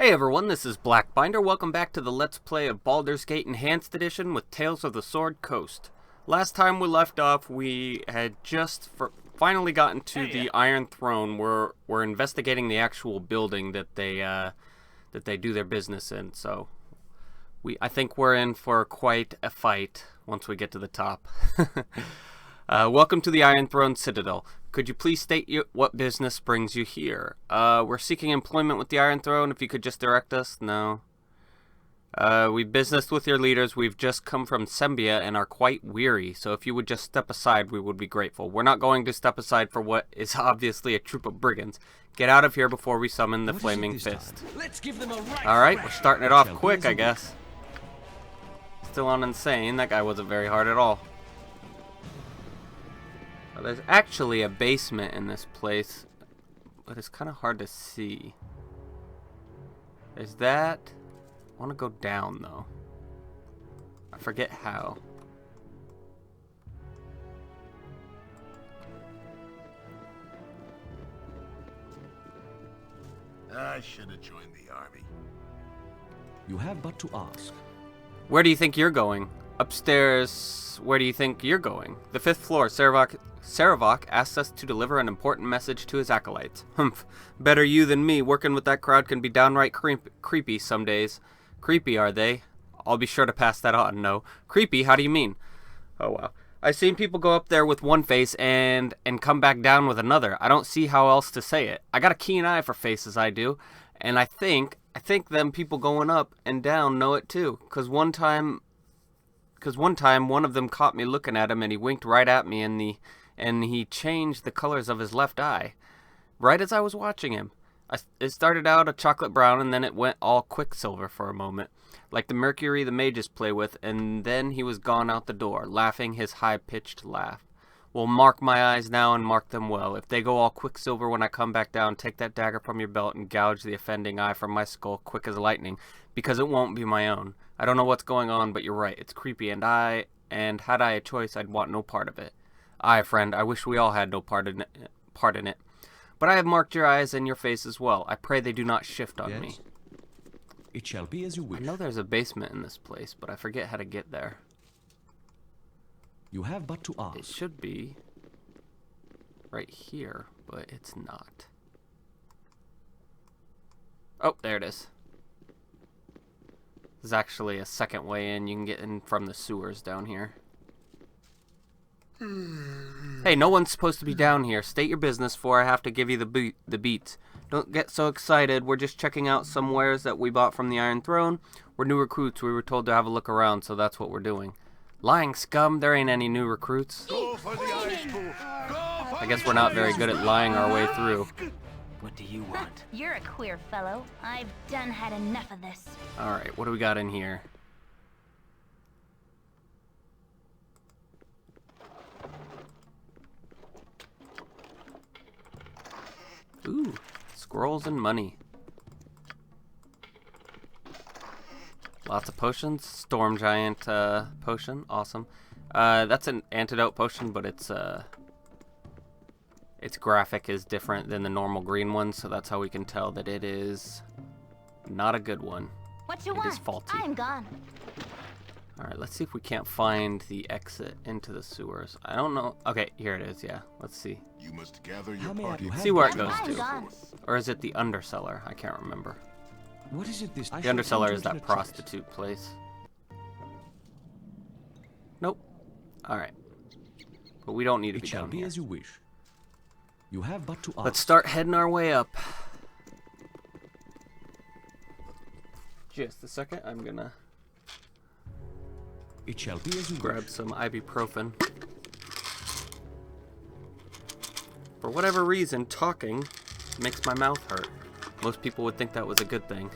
Hey everyone, this is Blackbinder. Welcome back to the Let's Play of Baldur's Gate Enhanced Edition with Tales of the Sword Coast. Last time we left off, we had just finally gotten to the Iron Throne. We're investigating the actual building that they do their business in. So I think we're in for quite a fight once we get to the top. Welcome to the Iron Throne Citadel. Could you please state what business brings you here? We're seeking employment with the Iron Throne. If you could just direct us. No. We've businessed with your leaders. We've just come from Sembia and are quite weary. So if you would just step aside, we would be grateful. We're not going to step aside for what is obviously a troop of brigands. Get out of here before we summon the Flaming Fist. Let's give them a right. Alright, we're starting it off quick, I guess. Still on Insane. That guy wasn't very hard at all. There's actually a basement in this place, but it's kind of hard to see. There's that. I want to go down, though. I forget how. I should have joined the army. You have but to ask. Where do you think you're going? Upstairs, where do you think you're going? The 5th floor. Saravok asks us to deliver an important message to his acolytes. Humph. Better you than me. Working with that crowd can be downright creepy some days. Creepy, are they? I'll be sure to pass that on. No. Creepy? How do you mean? Oh, wow. I've seen people go up there with one face and come back down with another. I don't see how else to say it. I got a keen eye for faces, I do. And I think them people going up and down know it too. Because one time one of them caught me looking at him and he winked right at me and he changed the colors of his left eye right as I was watching him. It started out a chocolate brown and then it went all quicksilver for a moment, like the mercury the mages play with, and then he was gone out the door, laughing his high-pitched laugh. Well, mark my eyes now and mark them well. If they go all quicksilver when I come back down, take that dagger from your belt and gouge the offending eye from my skull quick as lightning, because it won't be my own. I don't know what's going on, but you're right. It's creepy, and had I a choice, I'd want no part of it. Aye, friend, I wish we all had no part in it. But I have marked your eyes and your face as well. I pray they do not shift on me. It shall be as you wish. I know there's a basement in this place, but I forget how to get there. You have but to ask. It should be right here, but it's not. Oh, there it is. There's actually a second way in. You can get in from the sewers down here. Hey, no one's supposed to be down here. State your business before I have to give you the beats. Don't get so excited. We're just checking out some wares that we bought from the Iron Throne. We're new recruits. We were told to have a look around, so that's what we're doing. Lying scum, there ain't any new recruits. Go for the ice pool. I guess we're not very good at lying our way through. What do you want? You're a queer fellow. I've done had enough of this. Alright, what do we got in here? Ooh, scrolls and money. Lots of potions. Storm Giant potion. Awesome. That's an antidote potion, but its graphic is different than the normal green one, so that's how we can tell that it is not a good one. What you want? It is faulty. I'm gone. Alright, let's see if we can't find the exit into the sewers. I don't know. Okay, here it is, yeah. Let's see. You must gather your party. See where it goes I'm to. gone. Or is it the undercellar? I can't remember. What is it this? The undercellar is that prostitute place. Nope. Alright. But we don't need to be down here. As you wish. You have but to ask. Let's start heading our way up. Just a second, I'm gonna It shall be as you grab wish. some ibuprofen. For whatever reason, talking makes my mouth hurt. Most people would think that was a good thing.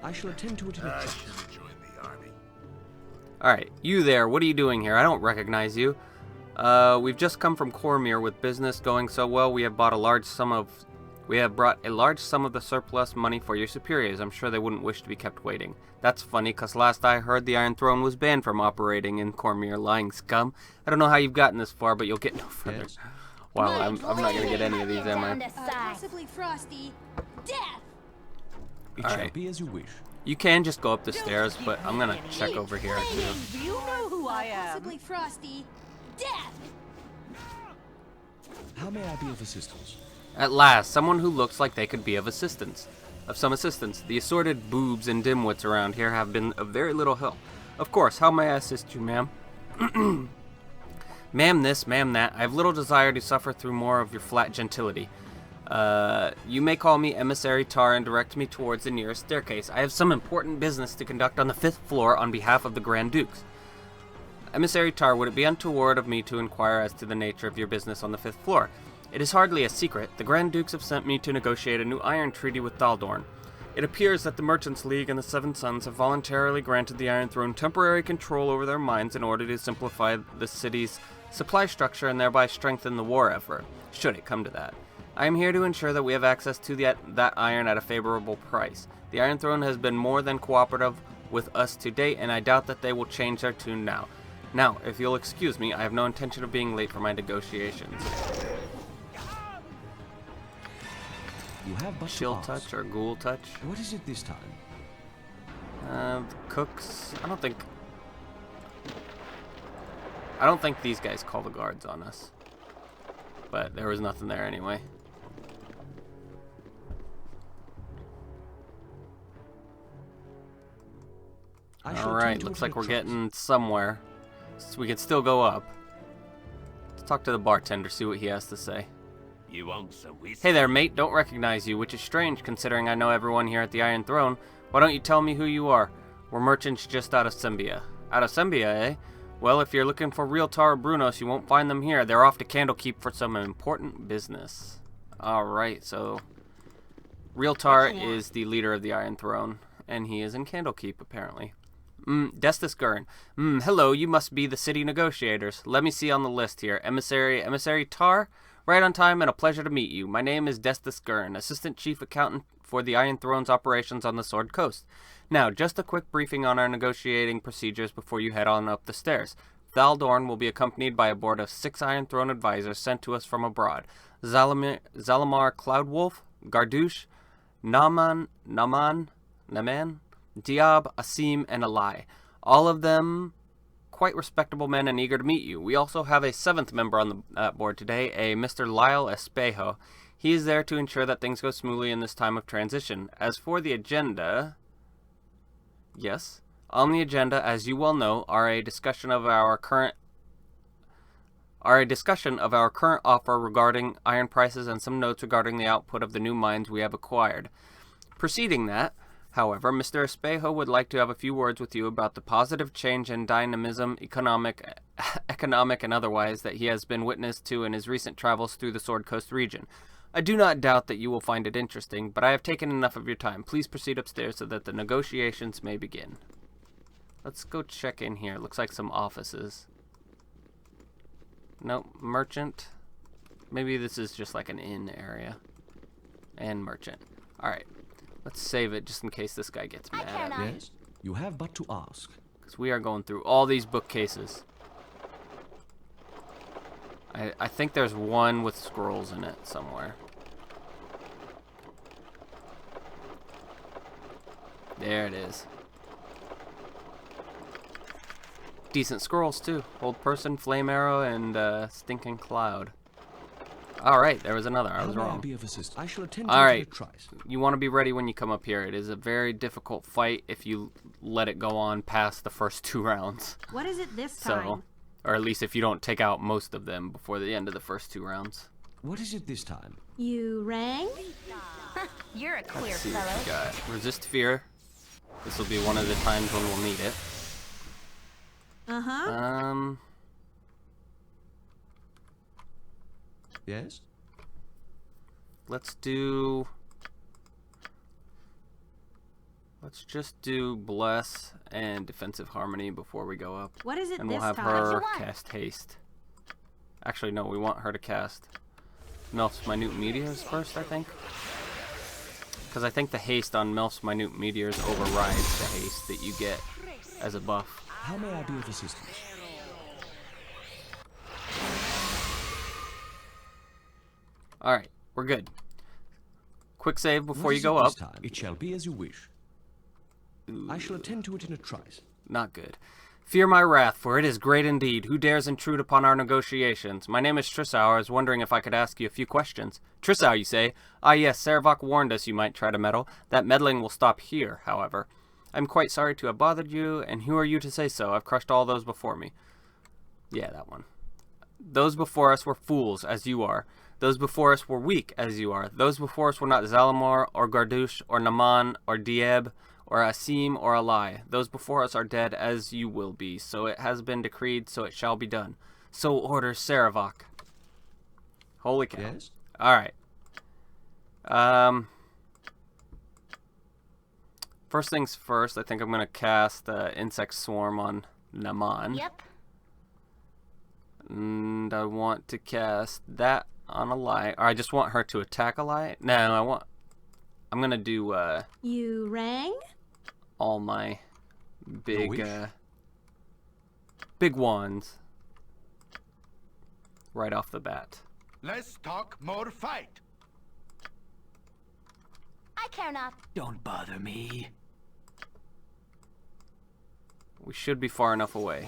I shall attend to it in a I trice. should have joined the army. Alright, you there, what are you doing here? I don't recognize you. We've just come from Cormyr with business going so well. We have brought a large sum of the surplus money for your superiors. I'm sure they wouldn't wish to be kept waiting. That's funny, cause last I heard the Iron Throne was banned from operating in Cormyr, lying scum. I don't know how you've gotten this far, but you'll get no further. Yes. Wow, I'm not gonna get any of these, am I? Possibly Frosty. Death! It All shall right. be as you wish. You can just go up the stairs, but I'm gonna check over here too. You know who I am. Possibly Frosty. Death! How may I be of assistance? At last, someone who looks like they could be of some assistance. The assorted boobs and dimwits around here have been of very little help. Of course, how may I assist you, ma'am? Ma'am this, ma'am that. I have little desire to suffer through more of your flat gentility. You may call me Emissary Tar and direct me towards the nearest staircase. I have some important business to conduct on the 5th floor on behalf of the Grand Dukes. Emissary Tar, would it be untoward of me to inquire as to the nature of your business on the 5th floor? It is hardly a secret. The Grand Dukes have sent me to negotiate a new iron treaty with Baldur. It appears that the Merchants League and the Seven Sons have voluntarily granted the Iron Throne temporary control over their mines in order to simplify the city's supply structure and thereby strengthen the war effort, should it come to that. I am here to ensure that we have access to that iron at a favorable price. The Iron Throne has been more than cooperative with us to date, and I doubt that they will change their tune now. Now, if you'll excuse me, I have no intention of being late for my negotiations. You have but Shield to ask. touch or ghoul touch? What is it this time? The cooks. I don't think these guys call the guards on us. But there was nothing there anyway. Alright, looks like we're getting somewhere. So we can still go up. Let's talk to the bartender, see what he has to say. You want some whiskey? Hey there, mate. Don't recognize you, which is strange considering I know everyone here at the Iron Throne. Why don't you tell me who you are? We're merchants just out of Sembia. Out of Sembia, eh? Well, if you're looking for real Tar Brunos, you won't find them here. They're off to Candlekeep for some important business. Alright, so Real Tar is the leader of the Iron Throne, and he is in Candlekeep, apparently. Destus Gurn. Hello, you must be the city negotiators. Let me see on the list here. Emissary Tar? Right on time and a pleasure to meet you. My name is Destus Gurn, Assistant Chief Accountant for the Iron Throne's operations on the Sword Coast. Now, just a quick briefing on our negotiating procedures before you head on up the stairs. Valdorn will be accompanied by a board of 6 Iron Throne advisors sent to us from abroad. Zalamar Cloudwolf, Gardouche, Naman, Diab, Asim, and Alai. All of them quite respectable men and eager to meet you. We also have a 7th member on the board today, a Mr. Lyle Espejo. He is there to ensure that things go smoothly in this time of transition. As for the agenda... Yes. On the agenda, as you well know, are a discussion of our current offer regarding iron prices and some notes regarding the output of the new mines we have acquired. Preceding that, however, Mr. Espejo would like to have a few words with you about the positive change and dynamism, economic and otherwise, that he has been witness to in his recent travels through the Sword Coast region. I do not doubt that you will find it interesting, but I have taken enough of your time. Please proceed upstairs so that the negotiations may begin. Let's go check in here. Looks like some offices. Nope, merchant. Maybe this is just like an inn area. And merchant. Alright. Let's save it just in case this guy gets mad at me. Yes, you have but to ask. Because we are going through all these bookcases. I think there's one with scrolls in it somewhere. There it is. Decent scrolls too. Old Person, Flame Arrow, and Stinking Cloud. Alright, there was another. I was wrong. I shall attend to Alright, tries. you want to be ready when you come up here. It is a very difficult fight if you let it go on past the first 2 rounds. What is it this time? So, or at least if you don't take out most of them before the end of the first 2 rounds. What is it this time? You rang? You're a queer Let's see what fellow. we got. Resist Fear. This will be one of the times when we'll need it. Uh-huh. Yes? Let's just do Bless and Defensive Harmony before we go up. What is it And we'll this have time? her you want? cast Haste. Actually, no, we want her to cast Melf's Minute Meteors first, I think. Because I think the haste on Melf's Minute Meteors overrides the haste that you get as a buff. How may I be of assistance? Alright, we're good. quick save before What you is go it up. this time? It shall be as you wish. I shall attend to it in a trice. Not good. Fear my wrath, for it is great indeed. Who dares intrude upon our negotiations? My name is Trissau. I was wondering if I could ask you a few questions. Trissau, you say? Ah, yes, Sarevok warned us you might try to meddle. That meddling will stop here, however. I'm quite sorry to have bothered you, and who are you to say so? I've crushed all those before me. Yeah, that one. Those before us were fools, as you are. Those before us were weak, as you are. Those before us were not Zalamor, or Gardush, or Naman, or Dieb, or Asim, or Alai. Those before us are dead, as you will be. So it has been decreed, so it shall be done. So orders Sarevok. Holy cow. Yes? Alright. First things first, I think I'm going to cast Insect Swarm on Naman. Yep. And I want to cast that on Alai. Or I just want her to attack Alai. No, I'm going to do You rang? all my big wish. big ones right off the bat. Let's talk more fight. I care not. Don't bother me. We should be far enough away.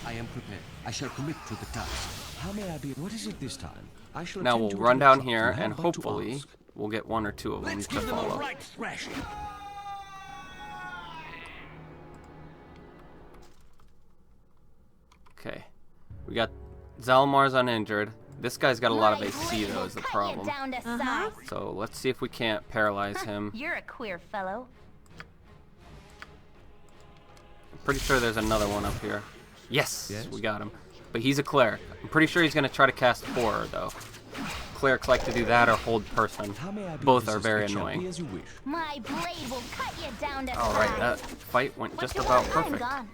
I am prepared. I shall commit to the task. How may I be? What is it this time? I shall Now attend we'll to it run in a down trice. here You have and but to hopefully ask. we'll get one or two of them to follow. thrashing. Okay. We got Zalmar's uninjured. This guy's got a lot of My AC blade though will is the cut you problem. down to Uh-huh. size. So let's see if we can't paralyze him. You're a queer fellow. I'm pretty sure there's another one up here. Yes, Yes? we got him. But he's a cleric. I'm pretty sure he's going to try to cast Horror though. Clerics like to do that or hold person. How may I be Both of are assistance? very It shall be annoying. as you wish. My blade will cut you down to Alright, size. that fight went What just you about want, I'm perfect. gone.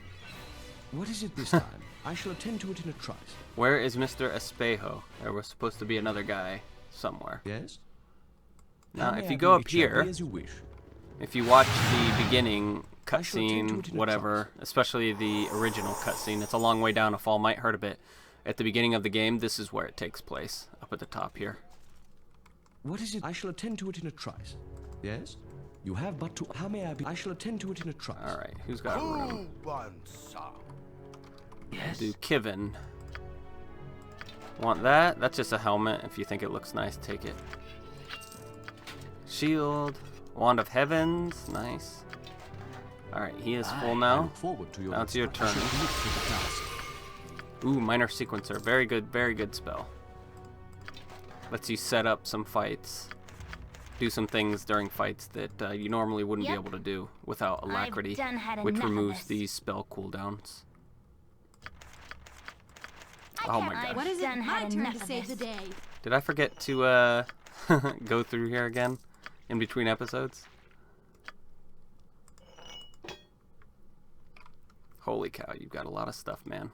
What is it this time? I shall attend to it in a trice. Where is Mr. Espejo? There was supposed to be another guy somewhere. Yes? Now, How if may you I go be? up It shall here, be as you wish. if you watch the beginning I shall attend to cutscene, it in a whatever, especially the original cutscene, it's a long way down. A fall might hurt a bit. At the beginning of the game, this is where it takes place, up at the top here. What is it? I shall attend to it in a trice. Yes? You have but to. How may I be? I shall attend to it in a trice. Alright, who's got room? Who wants some? Yes? Do Kivin. Want that? That's just a helmet. If you think it looks nice, take it. Shield. Wand of Heavens. Nice. Alright, he is full I now. look forward to your Now it's your I shall turn. commit to the task. Ooh, Minor Sequencer. Very good spell. Lets you set up some fights. Do some things during fights that you normally wouldn't be Yep. able to do without Alacrity, done had which enough of removes this. these spell cooldowns. I Oh can't- my I've gosh. What is it? done My had turn enough to of save the this. day. Did I forget to go through here again in between episodes? Holy cow, you've got a lot of stuff, man.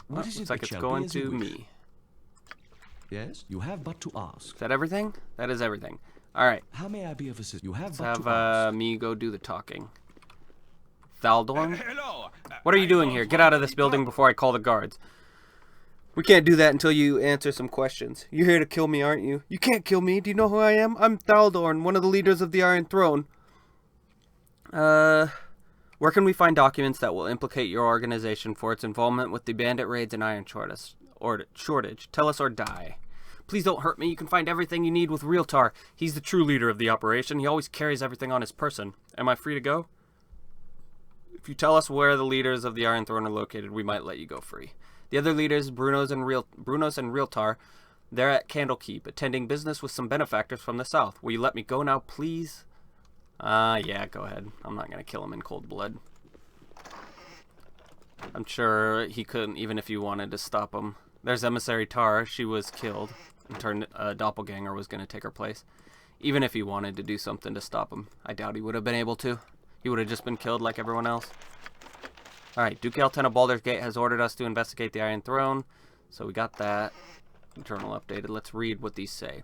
What Oh, is looks it? like It it's shall going be as you to wish. me. Yes? You have but to ask. Is that everything? That is everything. Alright, How may I be of assistance? You have let's but have to ask. me go do the talking. Valdorn? Hello. What are you doing here? Get out of this building before I call the guards. We can't do that until you answer some questions. You're here to kill me, aren't you? You can't kill me. Do you know who I am? I'm Thaldorn, one of the leaders of the Iron Throne. Where can we find documents that will implicate your organization for its involvement with the bandit raids and iron shortage? Tell us or die. Please don't hurt me. You can find everything you need with Realtar. He's the true leader of the operation. He always carries everything on his person. Am I free to go? If you tell us where the leaders of the Iron Throne are located, we might let you go free. The other leaders, Brunos and Realtar, they're at Candlekeep, attending business with some benefactors from the south. Will you let me go now, please? Yeah, go ahead. I'm not going to kill him in cold blood. I'm sure he couldn't, even if you wanted to stop him. There's Emissary Tar. She was killed and turned a doppelganger was going to take her place. Even if he wanted to do something to stop him, I doubt he would have been able to. He would have just been killed like everyone else. Alright, Duke Elton of Baldur's Gate has ordered us to investigate the Iron Throne. So we got that. Journal updated. Let's read what these say.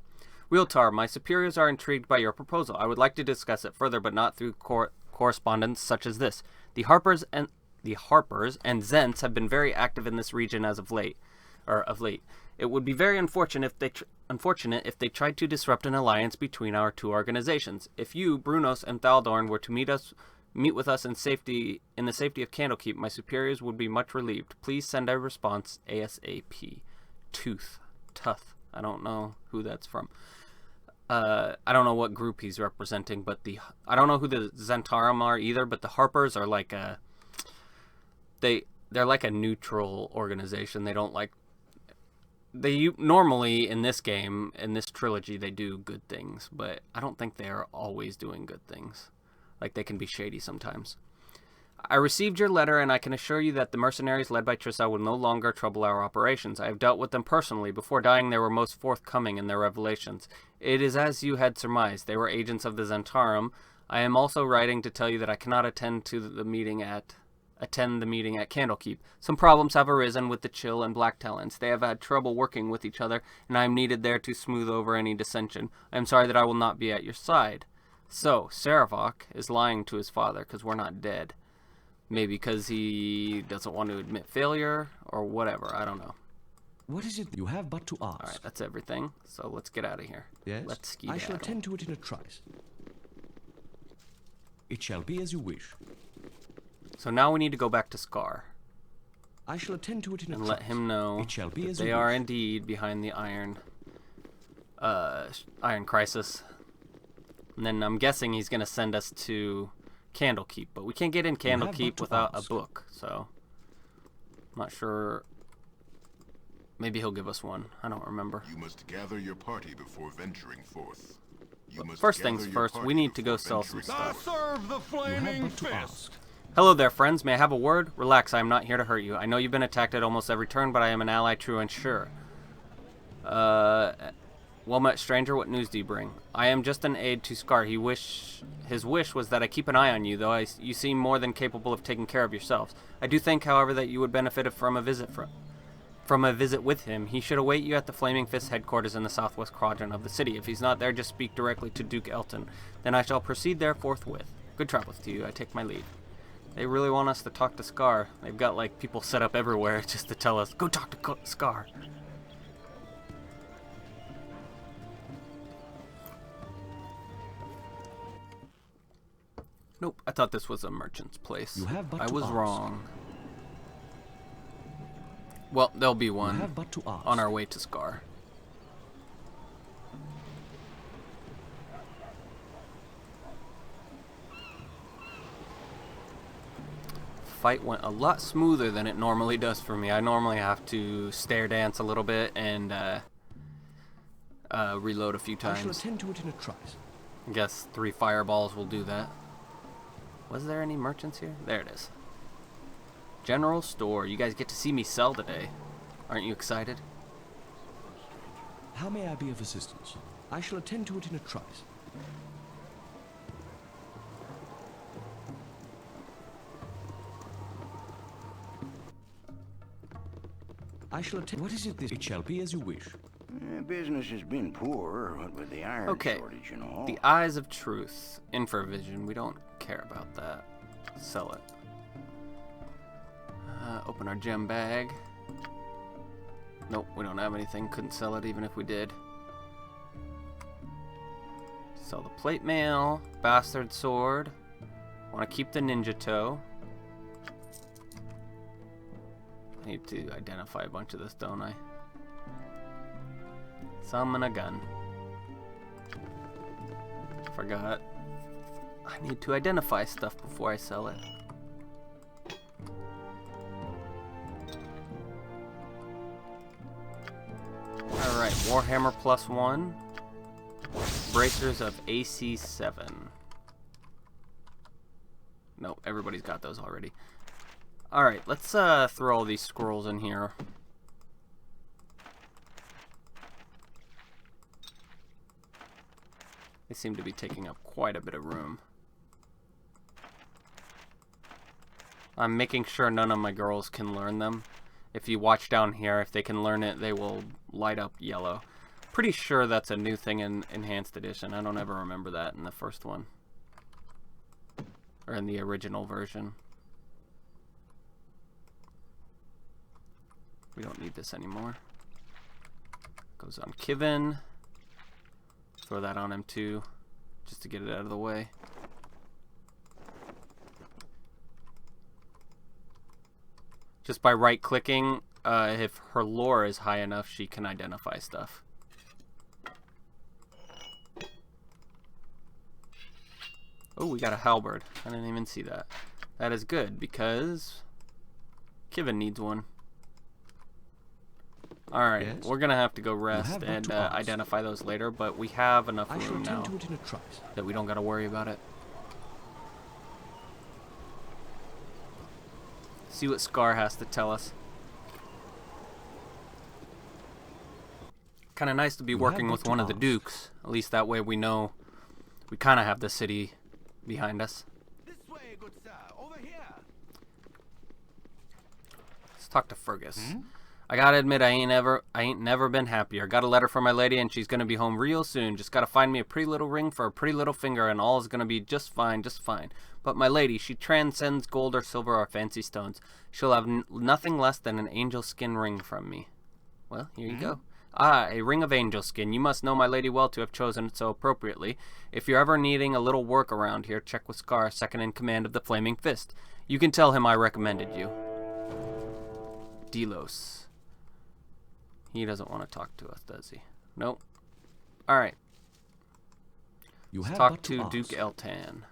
Realtar, my superiors are intrigued by your proposal. I would like to discuss it further, but not through correspondence such as this. The Harpers the Harpers, and Zents have been very active in this region as of late. It would be very unfortunate if they tried to disrupt an alliance between our two organizations. If you, Brunos, and Thaldorn were to meet with us in the safety of Candlekeep, my superiors would be much relieved. Please send a response ASAP. Tuth. I don't know who that's from. I don't know what group he's representing, but I don't know who the Zentarum are either, but the Harpers are like they're like a neutral organization. They don't like, normally in this game, in this trilogy, they do good things, but I don't think they are always doing good things. Like, they can be shady sometimes. I received your letter, and I can assure you that the mercenaries led by Trissa will no longer trouble our operations. I have dealt with them personally. Before dying, they were most forthcoming in their revelations. It is as you had surmised. They were agents of the Zentarum. I am also writing to tell you that I cannot attend the meeting at Candlekeep. Some problems have arisen with the Chill and Black Talons. They have had trouble working with each other, and I am needed there to smooth over any dissension. I am sorry that I will not be at your side. So, Sarevok is lying to his father because we're not dead. Maybe because he doesn't want to admit failure, or whatever. I don't know. What is it you have but to ask? Alright, that's everything. So let's get out of here. Yes? Let's skedaddle. I shall attend to it in a trice. It shall be as you wish. So now we need to go back to Scar. I shall attend to it in a trice. And let him know it shall be that as they you are wish. indeed behind the Iron Crisis. And then I'm guessing he's going to send us to Candlekeep, but we can't get in Candlekeep without a book, so I'm not sure. Maybe he'll give us one. I don't remember. You must gather your party before venturing forth. First things first, we need to go sell some stuff. Serve the flaming fist. Hello there, friends. May I have a word? Relax, I am not here to hurt you. I know you've been attacked at almost every turn, but I am an ally, true and sure. Well met, stranger. What news do you bring? I am just an aide to Scar. His wish was that I keep an eye on you, though you seem more than capable of taking care of yourselves. I do think, however, that you would benefit from a visit with him. He should await you at the Flaming Fist headquarters in the southwest quadrant of the city. If he's not there, just speak directly to Duke Elton. Then I shall proceed there forthwith. Good travels to you. I take my leave. They really want us to talk to Scar. They've got, like, people set up everywhere just to tell us, go talk to Scar. Nope, I thought this was a merchant's place. You have but I to was ask. wrong. Well, there'll be You one have but to ask. on our way to Scar. Fight went a lot smoother than it normally does for me. I normally have to stare dance a little bit and reload a few I shall times. attend to it in a trice. I guess 3 fireballs will do that. Was there any merchants here? There it is. General store. You guys get to see me sell today. Aren't you excited? How may I be of assistance? I shall attend to it in a trice. I shall attend. What is it this? It shall be as you wish. Business has been poor, what with the iron Okay. shortage and all. The Eyes of Truth. Infravision. We don't care about that. Sell it. Open our gem bag. Nope, we don't have anything. Couldn't sell it even if we did. Sell the plate mail. Bastard sword. Want to keep the ninja toe. I need to identify a bunch of this, don't I? Summon a gun. Forgot. I need to identify stuff before I sell it. Alright, Warhammer +1. Bracers of AC7. Nope, everybody's got those already. Alright, let's throw all these scrolls in here. They seem to be taking up quite a bit of room. I'm making sure none of my girls can learn them. If you watch down here, if they can learn it, they will light up yellow. Pretty sure that's a new thing in Enhanced Edition. I don't ever remember that in the first one. Or in the original version. We don't need this anymore. Goes on Kivin. Throw that on him too, just to get it out of the way. Just by right-clicking, if her lore is high enough, she can identify stuff. Oh, we got a halberd. I didn't even see that. That is good, because Kivin needs one. Alright, Yes? we're going to have to go have rest but and to ask. identify those later, but we have enough I shall room now attend to it in a trice. that we don't got to worry about it. See what Scar has to tell us. Kind of nice to be You working have with but one to of the ask. dukes. At least that way we know we kind of have the city behind us. This way, good sir. Over here. Let's talk to Fergus. I gotta admit, I ain't never been happier. Got a letter from my lady, and she's gonna be home real soon. Just gotta find me a pretty little ring for a pretty little finger, and all is gonna be just fine, just fine. But my lady, she transcends gold or silver or fancy stones. She'll have nothing less than an angel skin ring from me. Well, here you go. Ah, a ring of angel skin. You must know my lady well to have chosen it so appropriately. If you're ever needing a little work around here, check with Scar, second in command of the Flaming Fist. You can tell him I recommended you. Delos. He doesn't want to talk to us, does he? Nope. Alright. You Let's have talk but to ask. Duke Eltan.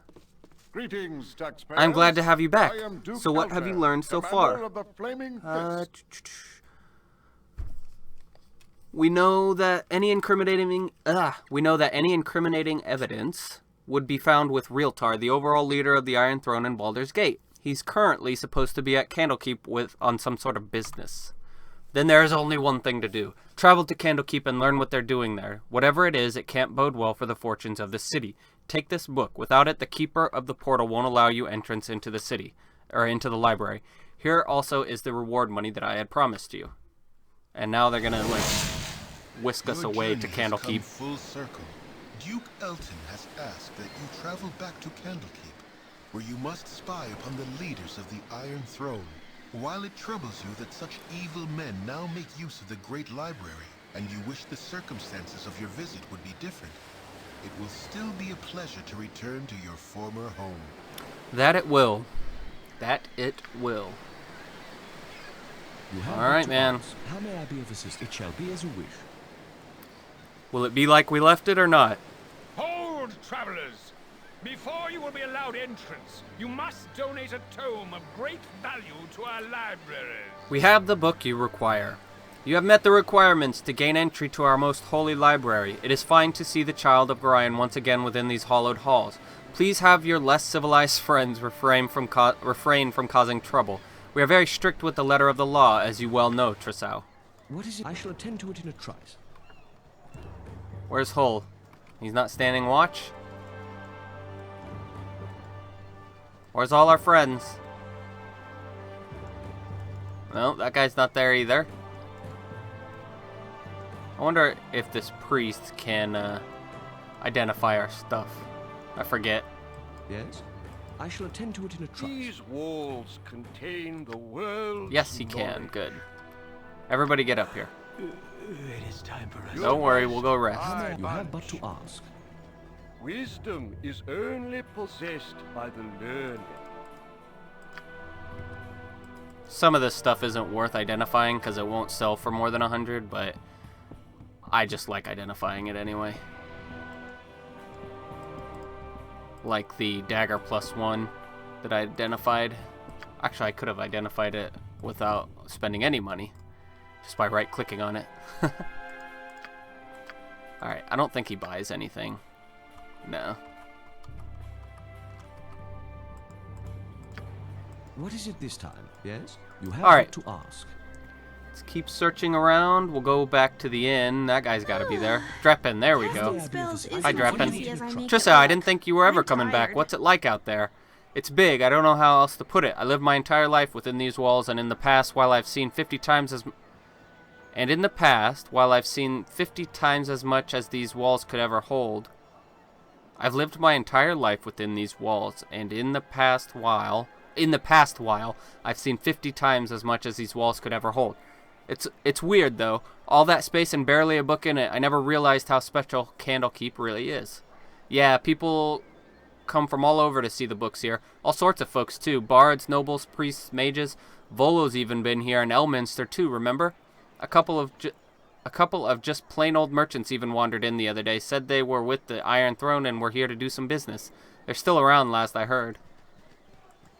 Greetings, taxpayers. I'm glad to have you back. I am Duke So what have you Eltan, learned so commander far? of the Flaming Fist. We know that any incriminating evidence would be found with Realtar, the overall leader of the Iron Throne in Baldur's Gate. He's currently supposed to be at Candlekeep on some sort of business. Then there is only one thing to do. Travel to Candlekeep and learn what they're doing there. Whatever it is, it can't bode well for the fortunes of the city. Take this book. Without it, the keeper of the portal won't allow you entrance into the city, or into the library. Here also is the reward money that I had promised you. And now they're gonna, like, whisk us Your away to journey has come Candlekeep. full circle. Duke Elton has asked that you travel back to Candlekeep, where you must spy upon the leaders of the Iron Throne. While it troubles you that such evil men now make use of the Great Library, and you wish the circumstances of your visit would be different, it will still be a pleasure to return to your former home. That it will. That it will. You have All right, but to man. ask. How may I be of assistance? It shall be as you wish. Will it be like we left it or not? Hold, travelers! Before you will be allowed entrance, you must donate a tome of great value to our libraries. We have the book you require. You have met the requirements to gain entry to our most holy library. It is fine to see the child of Gorion once again within these hallowed halls. Please have your less civilized friends refrain from causing trouble. We are very strict with the letter of the law, as you well know, Trisau. What is it? I shall attend to it in a trice. Where's Hull? He's not standing watch? Where's all our friends? No, that guy's not there either. I wonder if this priest can identify our stuff. I forget. Yes? I shall attend to it in a trice. These walls contain the world's Yes, he can. Good. Everybody get up here. It is time for us. Don't worry, we'll go rest. You have but to ask. Wisdom is only possessed by the learned. Some of this stuff isn't worth identifying because it won't sell for more than 100, but I just like identifying it anyway. Like the dagger +1 that I identified. Actually, I could have identified it without spending any money, just by right-clicking on it. Alright, I don't think he buys anything. No. What is it this time? Yes? You have All right. but to ask. Let's keep searching around. We'll go back to the inn. That guy's got to be there. Dreppen, there we go. Casting spells isn't Hi, as Dreppen. easy as I make it Trissa, I look. didn't think you were ever I'm coming back. tired. What's it like out there? It's big. I don't know how else to put it. I lived my entire life within these walls, and in the past, while I've seen 50 times as much as these walls could ever hold, I've lived my entire life within these walls, and in the past while, I've seen 50 times as much as these walls could ever hold. It's weird, though. All that space and barely a book in it. I never realized how special Candlekeep really is. Yeah, people come from all over to see the books here. All sorts of folks, too. Bards, nobles, priests, mages. Volo's even been here, and Elminster, too, remember? A couple of just plain old merchants even wandered in the other day. Said they were with the Iron Throne and were here to do some business. They're still around, last I heard.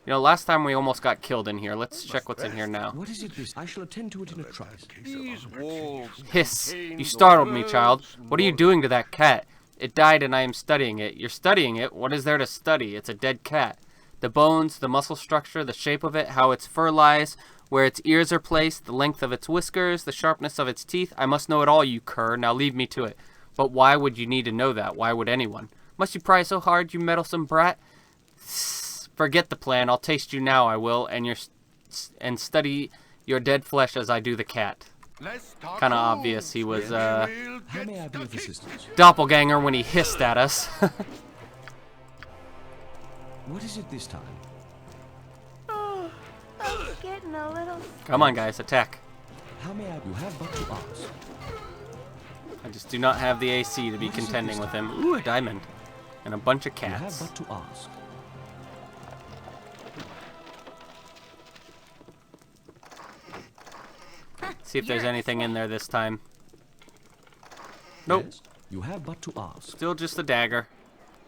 You know, last time we almost got killed in here. Let's check what's in here now. What is it this? I shall attend to it in a trice. These walls Hiss! contain You the startled me, child. world's What are you doing to that cat? It died and I am studying it. You're studying it? What is there to study? It's a dead cat. The bones, the muscle structure, the shape of it, how its fur lies, where its ears are placed, the length of its whiskers, the sharpness of its teeth. I must know it all, you cur. Now leave me to it. But why would you need to know that? Why would anyone? Must you pry so hard, you meddlesome brat? Forget the plan. I'll taste you now, I will, and study your dead flesh as I do the cat. Kind of obvious he was How may I be of assistance? doppelganger when he hissed at us. What is it this time? I'm getting a little... Come on, guys, attack. How may I? You have but to ask. I just do not have the AC to be contending with him. Ooh, a diamond. And a bunch of You have cats. but to ask. See if there's anything in there this time. Nope. Yes? You have but to ask. Still just a dagger.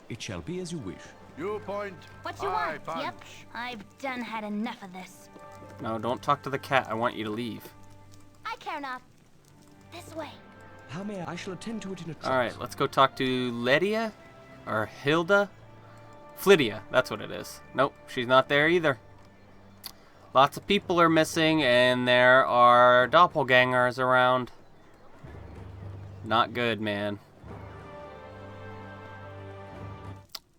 It shall be as you wish. You point. What you I want? punch. Yep. I've done had enough of this. No, don't talk to the cat. I want you to leave. I care not. This way. How may I? I shall attend to it in a trice. Alright, let's go talk to Lydia? Or Hilda? Flydia, that's what it is. Nope, she's not there either. Lots of people are missing, and there are doppelgangers around. Not good, man.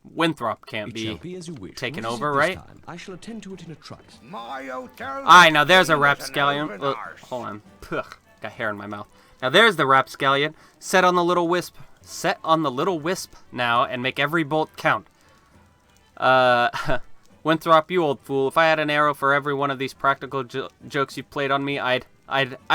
Winthrop can't It shall be be as you wish. taken What is it over, this right? time? I shall attend to it in a trice. My hotel. Aye, now there's a is an rapscallion. open Look, arse. hold on. Ugh, got hair in my mouth. Now there's the rapscallion. Set on the little wisp. Set on the little wisp now and make every bolt count. Winthrop, you old fool. If I had an arrow for every one of these practical jokes you played on me, I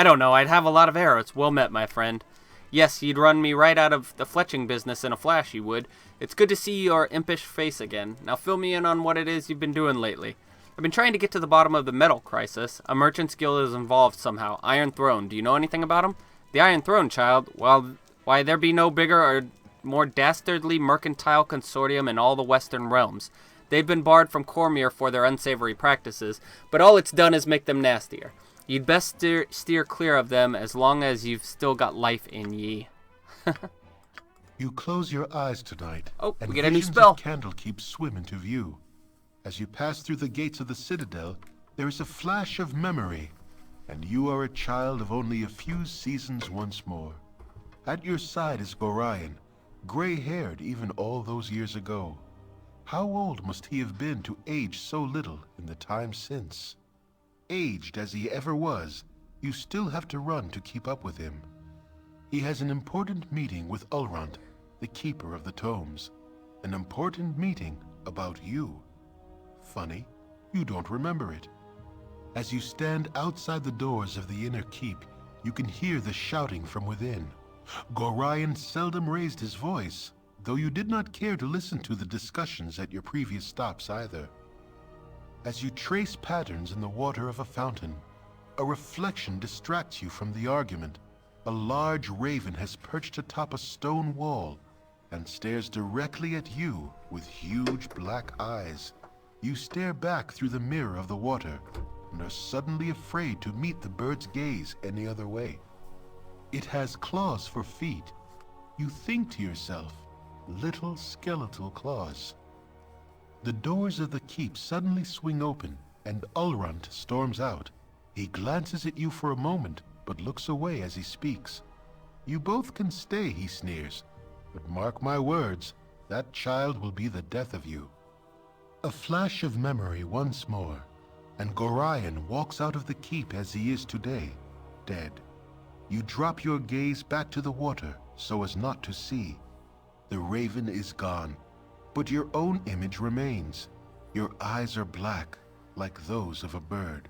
don't know, I'd have a lot of arrows. Well met, my friend. Yes, you'd run me right out of the fletching business in a flash, you would. It's good to see your impish face again. Now fill me in on what it is you've been doing lately. I've been trying to get to the bottom of the metal crisis. A merchant's guild is involved somehow. Iron Throne. Do you know anything about him? The Iron Throne, child. Well, why there be no bigger or more dastardly mercantile consortium in all the Western realms. They've been barred from Cormyr for their unsavory practices, but all it's done is make them nastier. You'd best steer clear of them as long as you've still got life in ye. You close your eyes tonight, Oh, and we get a new visions spell. of Candlekeep swim into view. As you pass through the gates of the citadel, there is a flash of memory, and you are a child of only a few seasons once more. At your side is Gorion, gray-haired even all those years ago. How old must he have been to age so little in the time since? Aged as he ever was, you still have to run to keep up with him. He has an important meeting with Ulrond, the keeper of the tomes. An important meeting about you. Funny, you don't remember it. As you stand outside the doors of the inner keep, you can hear the shouting from within. Gorion seldom raised his voice, though you did not care to listen to the discussions at your previous stops either. As you trace patterns in the water of a fountain, a reflection distracts you from the argument. A large raven has perched atop a stone wall and stares directly at you with huge black eyes. You stare back through the mirror of the water and are suddenly afraid to meet the bird's gaze any other way. It has claws for feet. You think to yourself, little skeletal claws. The doors of the keep suddenly swing open, and Ulrond storms out. He glances at you for a moment, but looks away as he speaks. You both can stay, he sneers, but mark my words, that child will be the death of you. A flash of memory once more, and Gorion walks out of the keep as he is today, dead. You drop your gaze back to the water so as not to see. The raven is gone, but your own image remains. Your eyes are black, like those of a bird.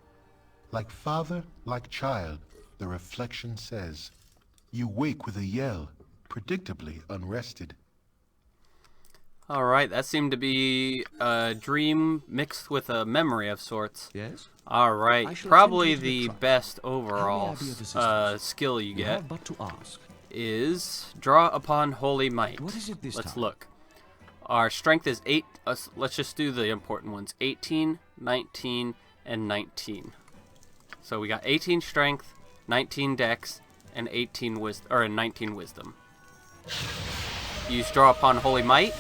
Like father, like child, the reflection says. You wake with a yell, predictably unrested. Alright, that seemed to be a dream mixed with a memory of sorts. Yes? Alright, probably the best overall skill you get have but to ask. is Draw Upon Holy Might. What is it this Let's time? look. Our strength is 8. Let's just do the important ones. 18, 19, and 19. So we got 18 strength, 19 dex, and 19 wisdom. Use Draw Upon Holy Might.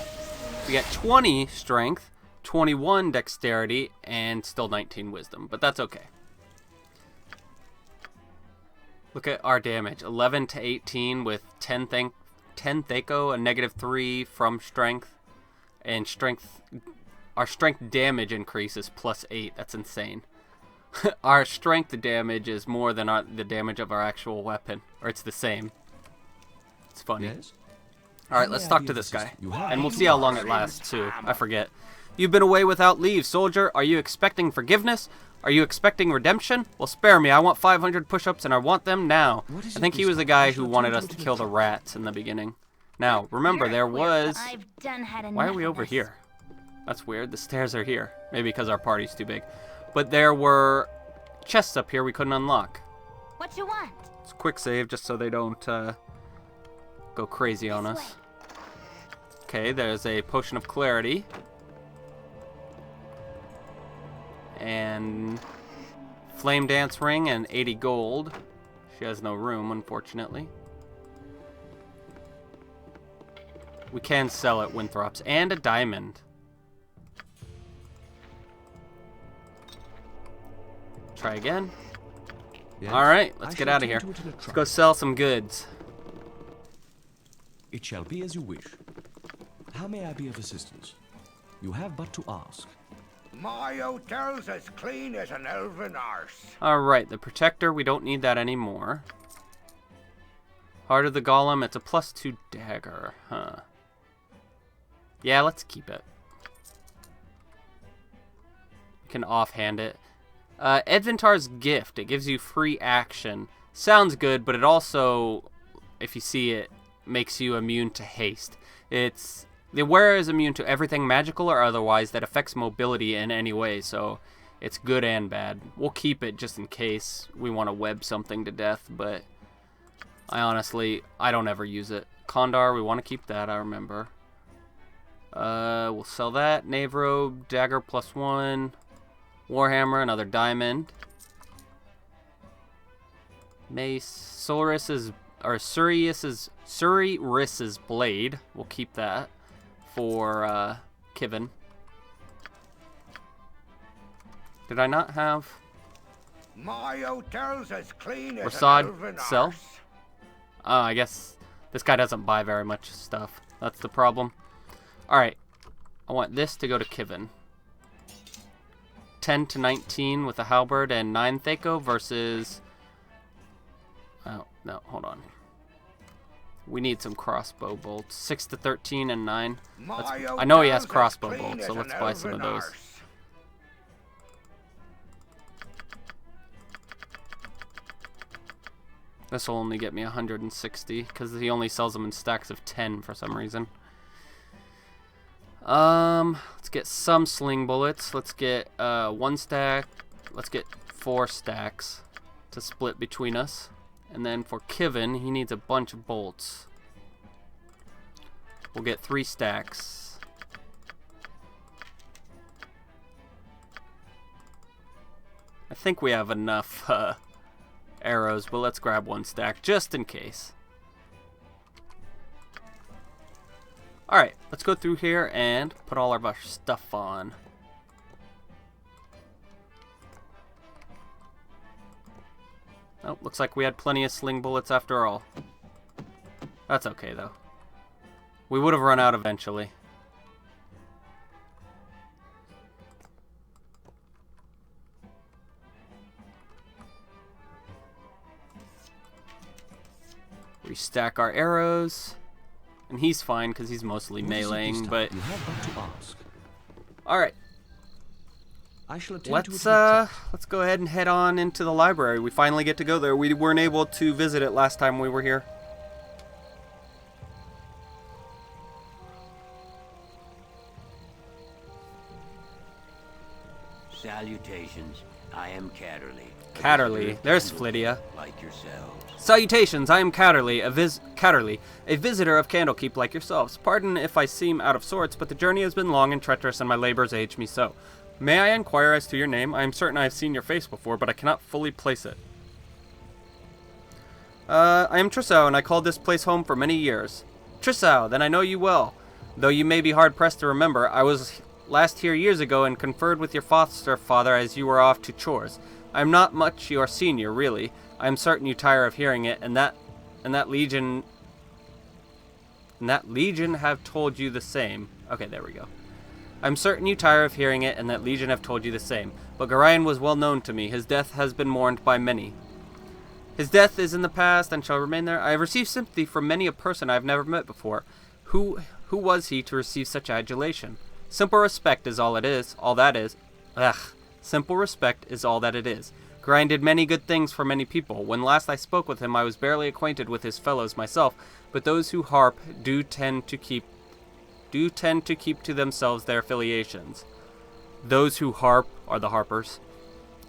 We got 20 strength, 21 dexterity, and still 19 wisdom, but that's okay. Look at our damage. 11 to 18 with 10 Thaco, a -3 from strength, and strength. Our strength damage increase is +8. That's insane. Our strength damage is more than the damage of our actual weapon, or it's the same. It's funny. Yes? Alright, let's talk to this guy. And we'll see how long it lasts, too. I forget. You've been away without leave, soldier. Are you expecting forgiveness? Are you expecting redemption? Well, spare me. I want 500 push-ups, and I want them now. I think he was the guy who wanted us to kill the rats in the beginning. Now, remember, there was... Why are we over here? That's weird. The stairs are here. Maybe because our party's too big. But there were chests up here we couldn't unlock. What you want? It's a quick save just so they don't go crazy on us. Okay, there's a potion of clarity. And flame dance ring and 80 gold. She has no room, unfortunately. We can sell at Winthrop's. And a diamond. Try again. Yes? Alright, let's get out of here. Let's go sell some goods. It shall be as you wish. How may I be of assistance? You have but to ask. My hotel's as clean as an elven arse. Alright, the protector, we don't need that anymore. Heart of the Golem, it's a +2 dagger, huh? Yeah, let's keep it. We can offhand it. Edvintar's Gift, it gives you free action. Sounds good, but it also, if you see it, makes you immune to haste. The wearer is immune to everything magical or otherwise that affects mobility in any way, so it's good and bad. We'll keep it just in case we want to web something to death, but I don't ever use it. Kondar, we want to keep that, I remember. We'll sell that. Knave Robe, Dagger +1. Warhammer, another diamond. Mace, Suriris's blade. We'll keep that for Kivin. Did I not have My hotel's as clean as Rasad an elven sell? arse. I guess this guy doesn't buy very much stuff. That's the problem. Alright. I want this to go to Kivin. 10 to 19 with a halberd and 9 Thaco versus... Oh, no, hold on. We need some crossbow bolts. 6 to 13 and 9. I know he has crossbow bolts, so let's buy some of those. This will only get me 160, because he only sells them in stacks of 10 for some reason. Let's get some sling bullets. Let's get 1 stack. Let's get 4 stacks to split between us. And then for Kivin, he needs a bunch of bolts. We'll get 3 stacks. I think we have enough arrows, but let's grab 1 stack just in case. Alright, let's go through here and put all of our stuff on. Oh, looks like we had plenty of sling bullets after all. That's okay, though. We would have run out eventually. Restack our arrows. And he's fine because he's mostly meleeing, but... You have but to ask. Alright. I shall attend to it Let's in a trice. let's go ahead and head on into the library. We finally get to go there. We weren't able to visit it last time we were here. Salutations. I am Catterley. Catterley. There's Flydia. Like yourselves. Salutations, I am Catterley, a visitor of Candlekeep like yourselves. Pardon if I seem out of sorts, but the journey has been long and treacherous, and my labors age me so. May I inquire as to your name? I am certain I have seen your face before, but I cannot fully place it. I am Trissau, and I called this place home for many years. Trissau, then I know you well. Though you may be hard-pressed to remember, I was last here years ago and conferred with your foster father as you were off to chores. I am not much your senior, really. I am certain you tire of hearing it, and that legion have told you the same. Okay, there we go. I'm certain you tire of hearing it, and that legion have told you the same. But Gorion was well known to me. His death has been mourned by many. His death is in the past and shall remain there. I have received sympathy from many a person I have never met before. Who was he to receive such adulation? Simple respect is all it is. All that is. Simple respect is all that it is. Gorion did many good things for many people. When last I spoke with him, I was barely acquainted with his fellows myself, but those who harp do tend to keep to themselves their affiliations. Those who harp are the harpers.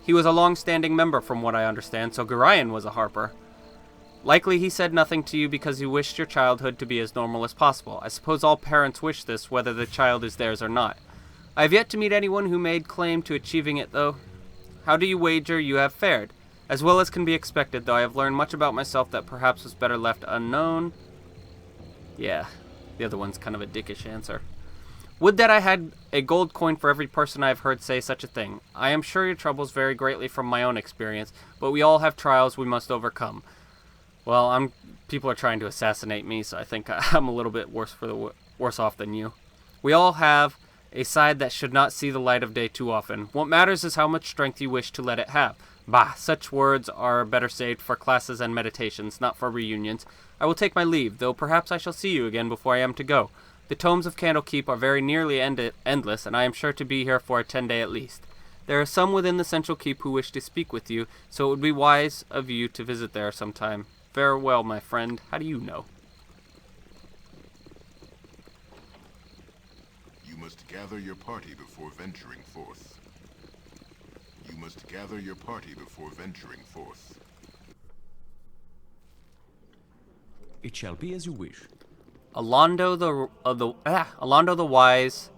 He was a long-standing member from what I understand, so Gorion was a harper. Likely he said nothing to you because he wished your childhood to be as normal as possible. I suppose all parents wish this, whether the child is theirs or not. I have yet to meet anyone who made claim to achieving it, though. How do you wager you have fared? As well as can be expected, though I have learned much about myself that perhaps was better left unknown. Yeah, the other one's kind of a dickish answer. Would that I had a gold coin for every person I have heard say such a thing. I am sure your troubles vary greatly from my own experience, but we all have trials we must overcome. Well, people are trying to assassinate me, so I think I'm a little bit worse off than you. We all have a side that should not see the light of day too often. What matters is how much strength you wish to let it have. Bah, such words are better saved for classes and meditations, not for reunions. I will take my leave, though perhaps I shall see you again before I am to go. The tomes of Candlekeep are very nearly endless, and I am sure to be here for a 10-day at least. There are some within the central keep who wish to speak with you, so it would be wise of you to visit there sometime. Farewell, my friend. How do you know? You must gather your party before venturing forth. You must gather your party before venturing forth. It shall be as you wish. Alondo the Wise,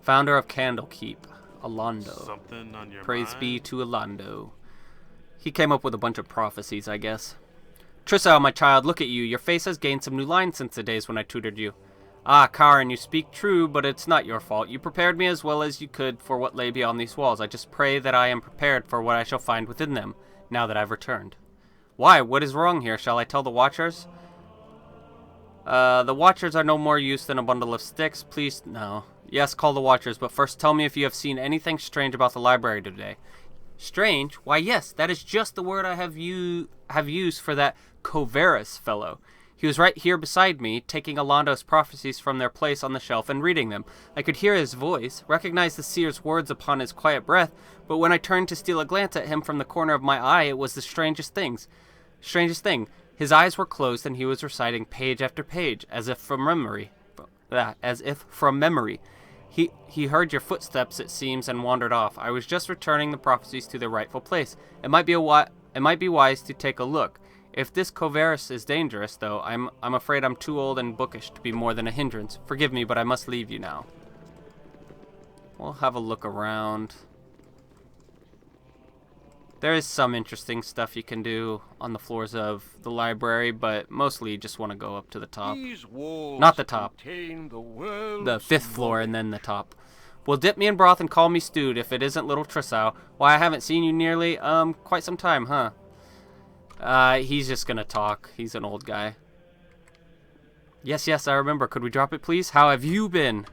founder of Candlekeep. Alondo. Something on your Praise mind? be to Alondo. He came up with a bunch of prophecies, I guess. Trissau, my child, look at you. Your face has gained some new lines since the days when I tutored you. Ah, Karen, you speak true, but it's not your fault. You prepared me as well as you could for what lay beyond these walls. I just pray that I am prepared for what I shall find within them, now that I've returned. Why? What is wrong here? Shall I tell the Watchers? The Watchers are no more use than a bundle of sticks. Please, no. Yes, call the Watchers, but first tell me if you have seen anything strange about the library today. Strange? Why, yes, that is just the word I have used for that Coverus fellow. He was right here beside me, taking Alondo's prophecies from their place on the shelf and reading them. I could hear his voice, recognize the seer's words upon his quiet breath, but when I turned to steal a glance at him from the corner of my eye, it was the strangest thing. His eyes were closed and he was reciting page after page, as if from memory. He heard your footsteps, it seems, and wandered off. I was just returning the prophecies to their rightful place. It might be wise to take a look. If this Coverus is dangerous, though, I'm afraid I'm too old and bookish to be more than a hindrance. Forgive me, but I must leave you now. We'll have a look around. There is some interesting stuff you can do on the floors of the library, but mostly you just want to go up to the top. Not the top. The 5th floor and then the top. Well, dip me in broth and call me stewed if it isn't little Trissau. Why, I haven't seen you nearly, quite some time, huh? He's just gonna talk. He's an old guy. Yes, I remember. Could we drop it, please? How have you been?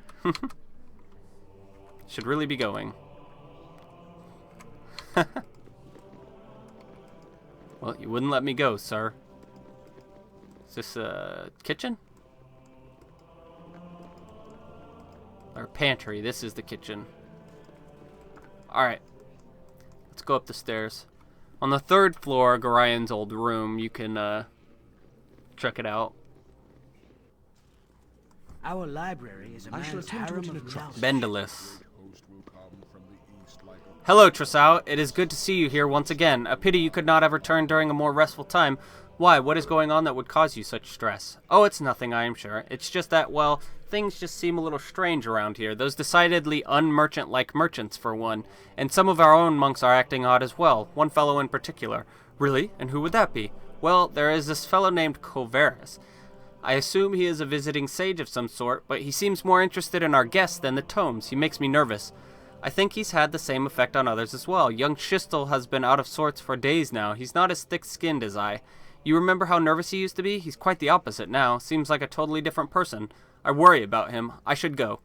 Should really be going. Well, you wouldn't let me go, sir. Is this a kitchen? Or pantry? This is the kitchen. Alright. Let's go up the stairs. On the 3rd floor, Gorian's old room. You can, check it out. Our library is a man's harem of knowledge. Bendalis. Hello, Trisau. It is good to see you here once again. A pity you could not have returned during a more restful time. Why, what is going on that would cause you such stress? Oh, it's nothing, I am sure. It's just that, well, things just seem a little strange around here. Those decidedly unmerchant-like merchants, for one. And some of our own monks are acting odd as well. One fellow in particular. Really? And who would that be? Well, there is this fellow named Coverus. I assume he is a visiting sage of some sort, but he seems more interested in our guests than the tomes. He makes me nervous. I think he's had the same effect on others as well. Young Schistel has been out of sorts for days now. He's not as thick-skinned as I. You remember how nervous he used to be? He's quite the opposite now. Seems like a totally different person. I worry about him. I should go.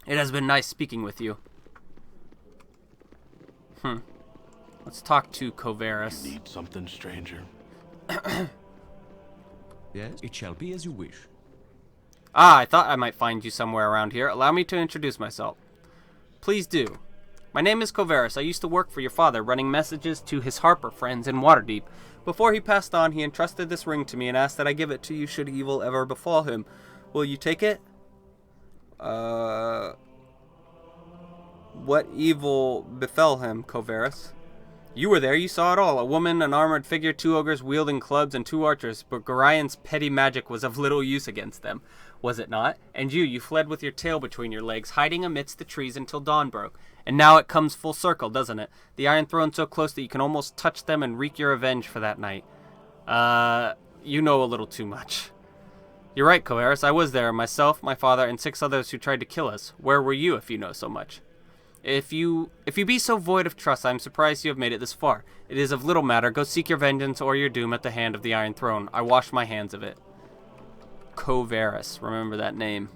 It has been nice speaking with you. Let's talk to Coverus. Need something, stranger? Yes, it shall be as you wish. Ah, I thought I might find you somewhere around here. Allow me to introduce myself. Please do. My name is Coverus. I used to work for your father, running messages to his Harper friends in Waterdeep. Before he passed on, he entrusted this ring to me and asked that I give it to you should evil ever befall him. Will you take it? What evil befell him, Coverus? You were there, you saw it all. A woman, an armored figure, 2 ogres wielding clubs, and 2 archers, but Gorian's petty magic was of little use against them, was it not? And you fled with your tail between your legs, hiding amidst the trees until dawn broke. And now it comes full circle, doesn't it? The Iron Throne so close that you can almost touch them and wreak your revenge for that night. You know a little too much. You're right, Coverus, I was there, myself, my father, and 6 others who tried to kill us. Where were you, if you know so much? If you be so void of trust, I am surprised you have made it this far. It is of little matter. Go seek your vengeance or your doom at the hand of the Iron Throne. I wash my hands of it. Coverus. Remember that name.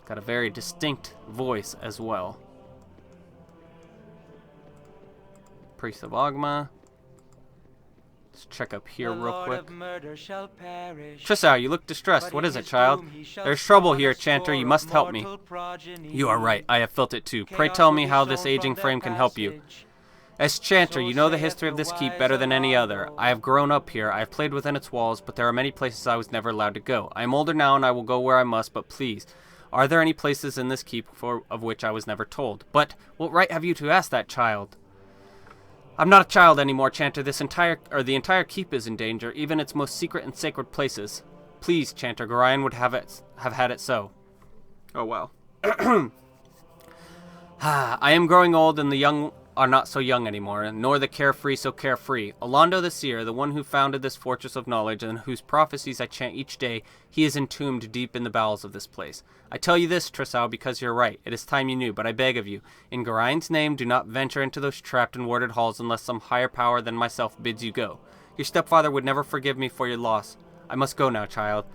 Got a very distinct voice as well. Priest of Ogma. Let's check up here real quick. Trisau, you look distressed. What is it, child? There's trouble here, Chanter. You must help me. You are right. I have felt it too. Pray tell me how this aging frame can help you. As Chanter, you know the history of this keep better than any other. I have grown up here. I have played within its walls, but there are many places I was never allowed to go. I am older now, and I will go where I must, but please, are there any places in this keep of which I was never told? But what right have you to ask that, child? I'm not a child anymore, Chanter. The entire keep is in danger, even its most secret and sacred places. Please, Chanter, Gorian would have had it so. Oh, wow. I am growing old, and the young are not so young anymore, nor the carefree so carefree. Orlando the Seer, the one who founded this fortress of knowledge, and whose prophecies I chant each day, he is entombed deep in the bowels of this place. I tell you this, Trisau, because you're right. It is time you knew, but I beg of you, in Gorian's name, do not venture into those trapped and warded halls unless some higher power than myself bids you go. Your stepfather would never forgive me for your loss. I must go now, child.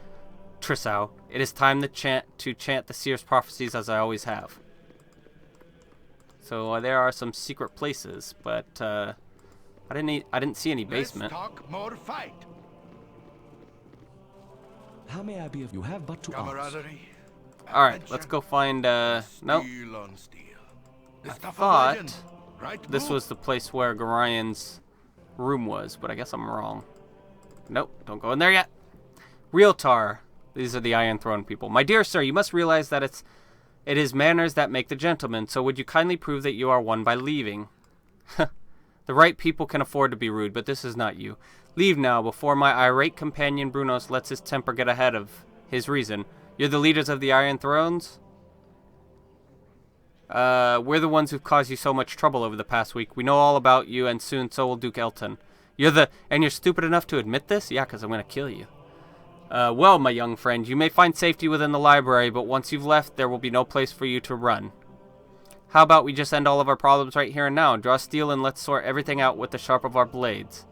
Trisau, it is time to chant the Seer's prophecies as I always have. So there are some secret places, but I didn't see any basement. Let's talk more fight. How may I be of you? Have but to ask. All right, let's go find. Nope. I thought this was the place where Gorian's room was, but I guess I'm wrong. Nope, don't go in there yet. Realtar. These are the Iron Throne people. My dear sir, you must realize that it is manners that make the gentleman, so would you kindly prove that you are one by leaving? The right people can afford to be rude, but this is not you. Leave now, before my irate companion Brunos lets his temper get ahead of his reason. You're the leaders of the Iron Thrones? We're the ones who've caused you so much trouble over the past week. We know all about you, and soon so will Duke Elton. And you're stupid enough to admit this? Yeah, because I'm going to kill you. Well, my young friend, you may find safety within the library, but once you've left, there will be no place for you to run. How about we just end all of our problems right here and now? Draw steel and let's sort everything out with the sharp of our blades.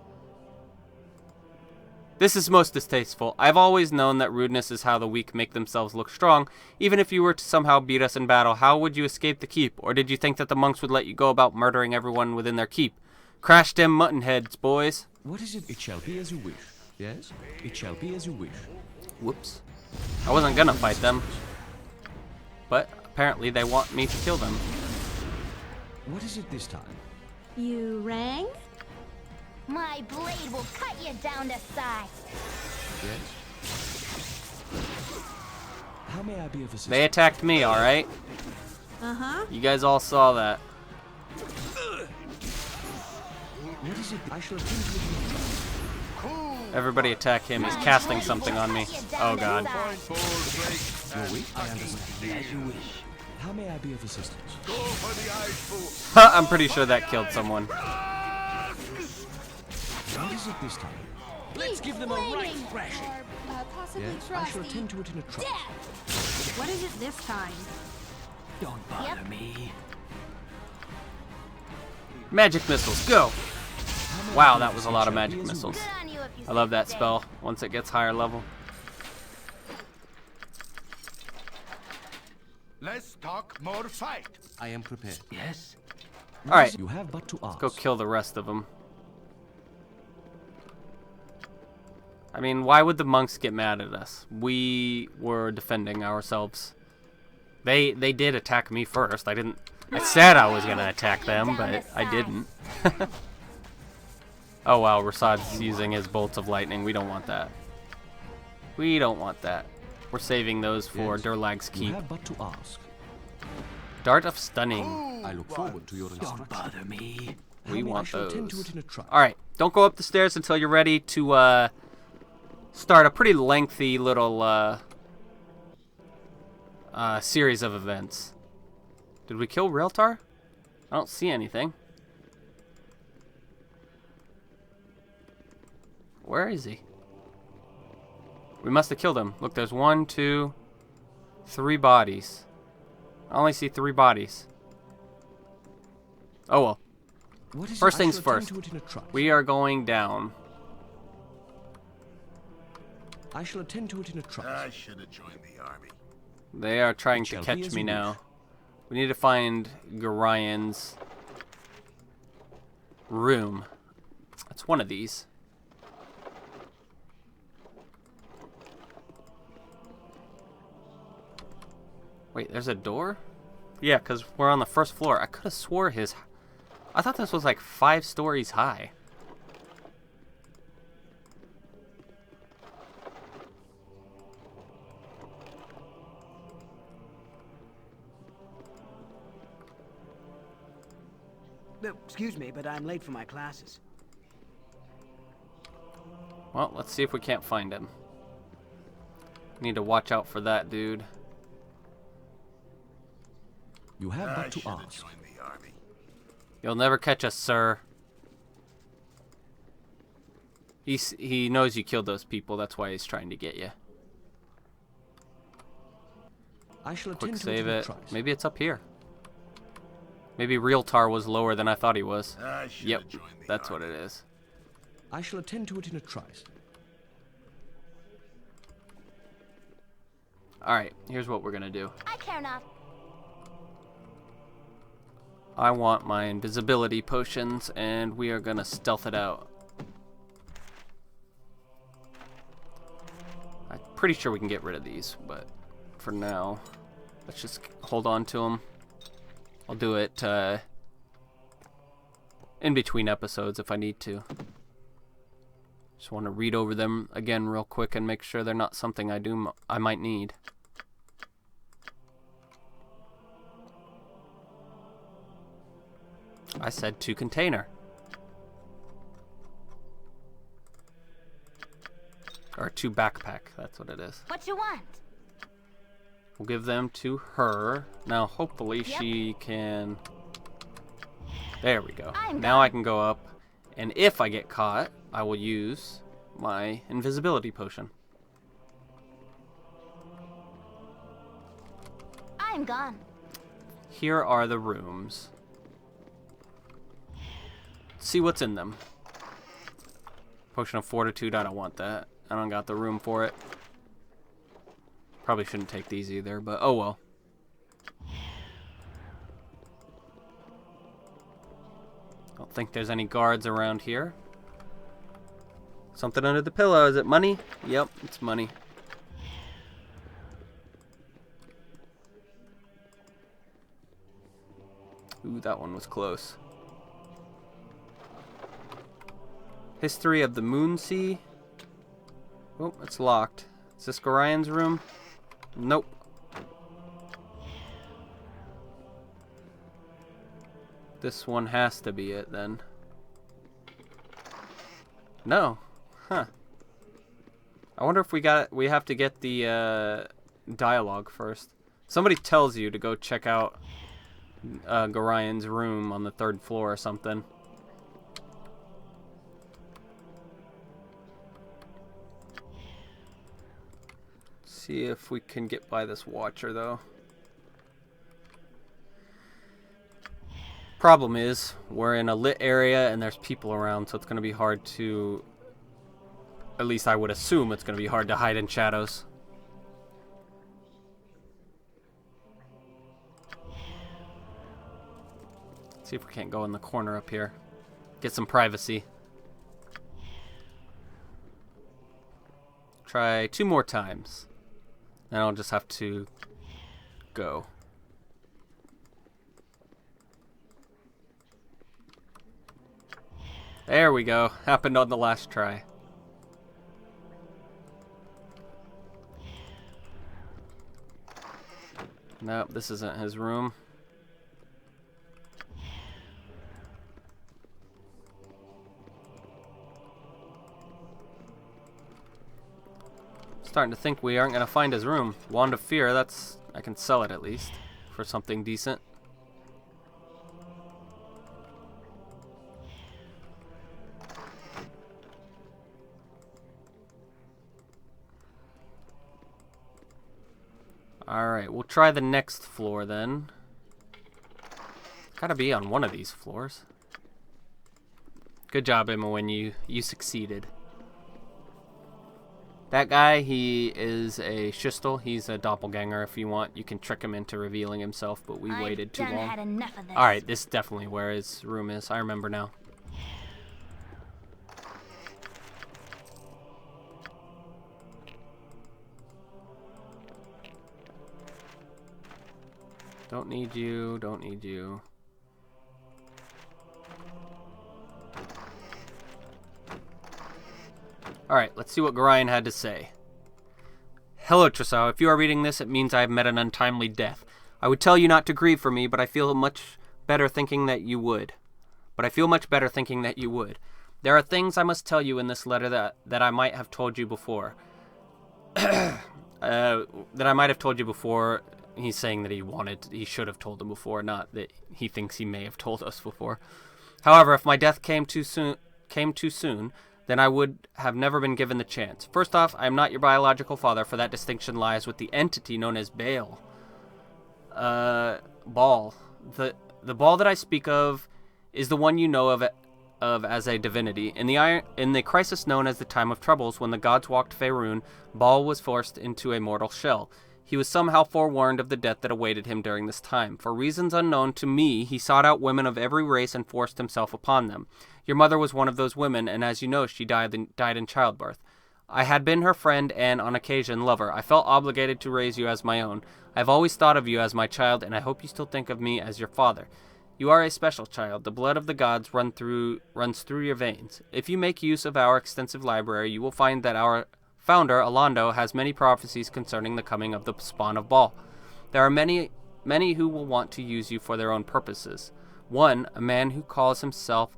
This is most distasteful. I've always known that rudeness is how the weak make themselves look strong. Even if you were to somehow beat us in battle, how would you escape the keep? Or did you think that the monks would let you go about murdering everyone within their keep? Crash them mutton heads, boys. What is it? It shall be as you wish. Yes, it shall be as you wish. Whoops. I wasn't gonna fight them. but apparently they want me to kill them. What is it this time? You rang? My blade will cut you down to size. Yes? How may I be of assistance? They attacked me, alright? Uh-huh. You guys all saw that. What is it? I shall attend to it in a trice. Everybody attack him. He's casting something on me. Oh god. You're weak? I understand. As you wish. How may I be of assistance? I'm pretty sure that killed someone. What is it this time? Let's give them a right thrashing. Yes? I shall attend to it in a trice. What is it this time? Don't bother me. Magic missiles, go! Wow, that was a lot of magic missiles. Good on you if you I love that say. spell once it gets higher level. Let's talk more fight. I am prepared. Yes? Alright, You have but to ask. go kill the rest of them. I mean, why would the monks get mad at us? We were defending ourselves. They did attack me first. I said I was gonna attack them, but I didn't. Oh wow, Rasad's using his bolts of lightning. We don't want that. We don't want that. We're saving those for Yes. Durlag's You keep. have but to ask. Dart of Stunning. I look forward to your Don't instructions. bother me. We I want shall attend to those. it in a trice. Alright, don't go up the stairs until you're ready to start a pretty lengthy little series of events. Did we kill Realtar? I don't see anything. Where is he? We must have killed him. Look, there's 1, 2, 3 bodies. I only see 3 bodies. Oh well. What is First it? I things shall attend first. to it in a trice. We are going down. I shall attend to it in a trice. I should have joined the army. They are trying It to shall be catch as me you now. wish. We need to find Garion's room. It's one of these. Wait, there's a door? Yeah, because we're on the first floor. I could have swore I thought this was like 5 stories high. Excuse me, but I'm late for my classes. Well, let's see if we can't find him. Need to watch out for that dude. You have I but to should have ask. joined the army. You'll never catch us, sir. He knows you killed those people. That's why he's trying to get you. I shall Quick attend to save it in a it. trice. Maybe it's up here. Maybe Realtar was lower than I thought he was. I should Yep, have joined the that's what army. it is. I shall attend to it in a trice. Alright, here's what we're gonna do. I care not. I want my invisibility potions, and we are gonna stealth it out. I'm pretty sure we can get rid of these, but for now, let's just hold on to them. I'll do it in between episodes if I need to. Just want to read over them again real quick and make sure they're not something I might need. I said 2 container. Or 2 backpack, that's what it is. What you want? We'll give them to her. Now, hopefully Yep. she can... There we go. I'm Now I can go up, and if I get caught, I will use my invisibility potion. I'm gone. Here are the rooms. Let's see what's in them. Potion of Fortitude, I don't want that. I don't got the room for it. Probably shouldn't take these either, but oh well. Don't think there's any guards around here. Something under the pillow. Is it money? Yep, it's money. that one was close. History of the Moon Sea. Oh, it's locked. Is this Gorian's room? Nope. This one has to be it then. No. Huh. I wonder if we have to get the dialogue first. Somebody tells you to go check out Gorian's room on the 3rd floor or something. See if we can get by this watcher though. Problem is, we're in a lit area and there's people around, so it's going to be hard to... At least I would assume it's going to be hard to hide in shadows. See if we can't go in the corner up here. Get some privacy. Try 2 more times. Then I'll just have to go. There we go. Happened on the last try. Nope, this isn't his room. Starting to think we aren't going to find his room. Wand of Fear, that's... I can sell it at least for something decent. Alright, we'll try the next floor then. Gotta be on one of these floors. Good job, Emma, when you succeeded. That guy, he is a Shistel. He's a doppelganger. If you want, you can trick him into revealing himself, but we waited too long. Had enough of this. Alright, this is definitely where his room is. I remember now. Don't need you, don't need you. Alright, let's see what Gorian had to say. Hello, Trisau. If you are reading this, it means I have met an untimely death. I would tell you not to grieve for me, but I feel much better thinking that you would. There are things I must tell you in this letter that I might have told you before. He's saying that he should have told them before, not that he thinks he may have told us before. However, if my death came too soon, then I would have never been given the chance. First off, I am not your biological father, for that distinction lies with the entity known as Baal. Baal. The Baal that I speak of is the one you know of as a divinity. In the crisis known as the Time of Troubles, when the gods walked Faerun, Baal was forced into a mortal shell. He was somehow forewarned of the death that awaited him during this time. For reasons unknown to me, he sought out women of every race and forced himself upon them. Your mother was one of those women, and as you know, she died in childbirth. I had been her friend and, on occasion, lover. I felt obligated to raise you as my own. I have always thought of you as my child, and I hope you still think of me as your father. You are a special child. The blood of the gods runs through your veins. If you make use of our extensive library, you will find that our founder, Alando, has many prophecies concerning the coming of the spawn of Baal. There are many who will want to use you for their own purposes. One, a man who calls himself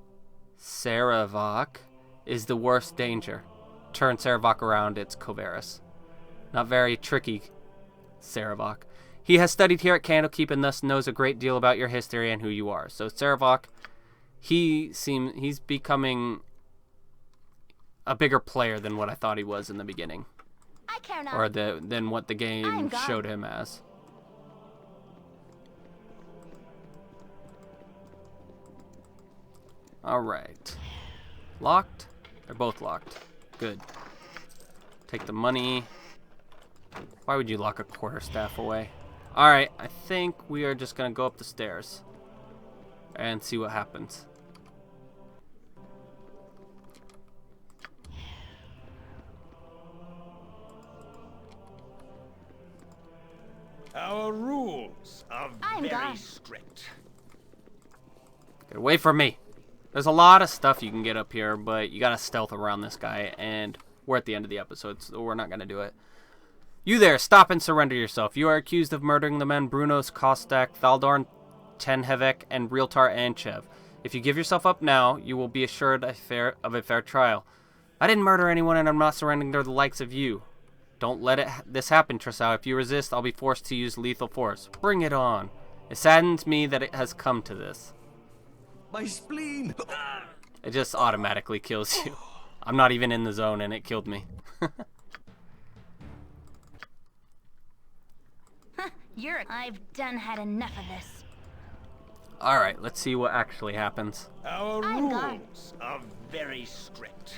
Saravak, is the worst danger. Turn Saravak around, it's Covaris. Not very tricky, Saravak. He has studied here at Candlekeep and thus knows a great deal about your history and who you are. So Saravak, he's becoming a bigger player than what I thought he was in the beginning. I care not. Or than what the game showed him as. Alright. Locked? They're both locked. Good. Take the money. Why would you lock a quarterstaff away? Alright, I think we are just going to go up the stairs and see what happens. Our rules are very strict. Get away from me. There's a lot of stuff you can get up here, but you gotta stealth around this guy, and we're at the end of the episode, so we're not gonna do it. You there, stop and surrender yourself. You are accused of murdering the men Brunos Kostak, Valdorn Tenhevek, and Realtar Anchev. If you give yourself up now, you will be assured of a fair trial. I didn't murder anyone, and I'm not surrendering to the likes of you. Don't let this happen, Trisau. If you resist, I'll be forced to use lethal force. Bring it on. It saddens me that it has come to this. My spleen! It just automatically kills you. I'm not even in the zone, and it killed me. I've done had enough of this. Alright, let's see what actually happens. Our I'm gone. rules are very strict.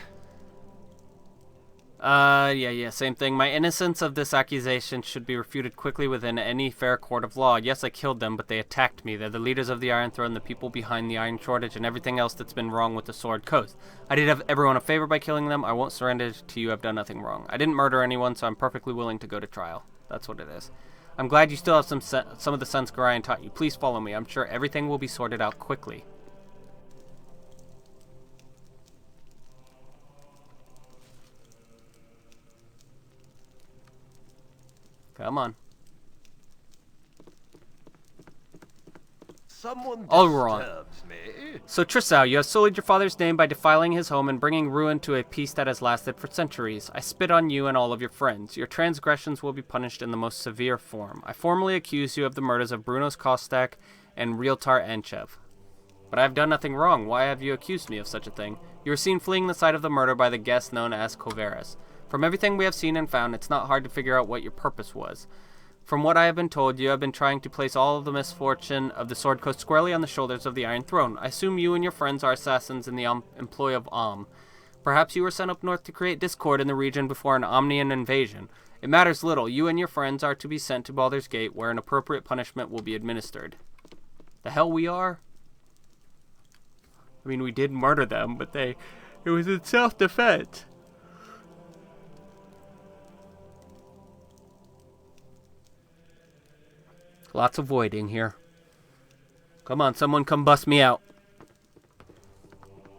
Yeah, same thing. My innocence of this accusation should be refuted quickly within any fair court of law. Yes, I killed them, but they attacked me. They're the leaders of the Iron Throne, the people behind the Iron Shortage, and everything else that's been wrong with the Sword Coast. I did have everyone a favor by killing them. I won't surrender to you. I've done nothing wrong. I didn't murder anyone, so I'm perfectly willing to go to trial. That's what it is. I'm glad you still have some of the sense Gorion taught you. Please follow me. I'm sure everything will be sorted out quickly. Come on. Someone Alron. disturbs me. So Trisau, you have sullied your father's name by defiling his home and bringing ruin to a peace that has lasted for centuries. I spit on you and all of your friends. Your transgressions will be punished in the most severe form. I formally accuse you of the murders of Brunos Kostak and Realtar Anchev. But I have done nothing wrong. Why have you accused me of such a thing? You were seen fleeing the site of the murder by the guest known as Koveras. From everything we have seen and found, it's not hard to figure out what your purpose was. From what I have been told, you have been trying to place all of the misfortune of the Sword Coast squarely on the shoulders of the Iron Throne. I assume you and your friends are assassins in the employ of Perhaps you were sent up north to create discord in the region before an Omnian invasion. It matters little. You and your friends are to be sent to Baldur's Gate, where an appropriate punishment will be administered. The hell we are? I mean, we did murder them, but it was in self-defense. Lots of waiting here. Come on, someone come bust me out.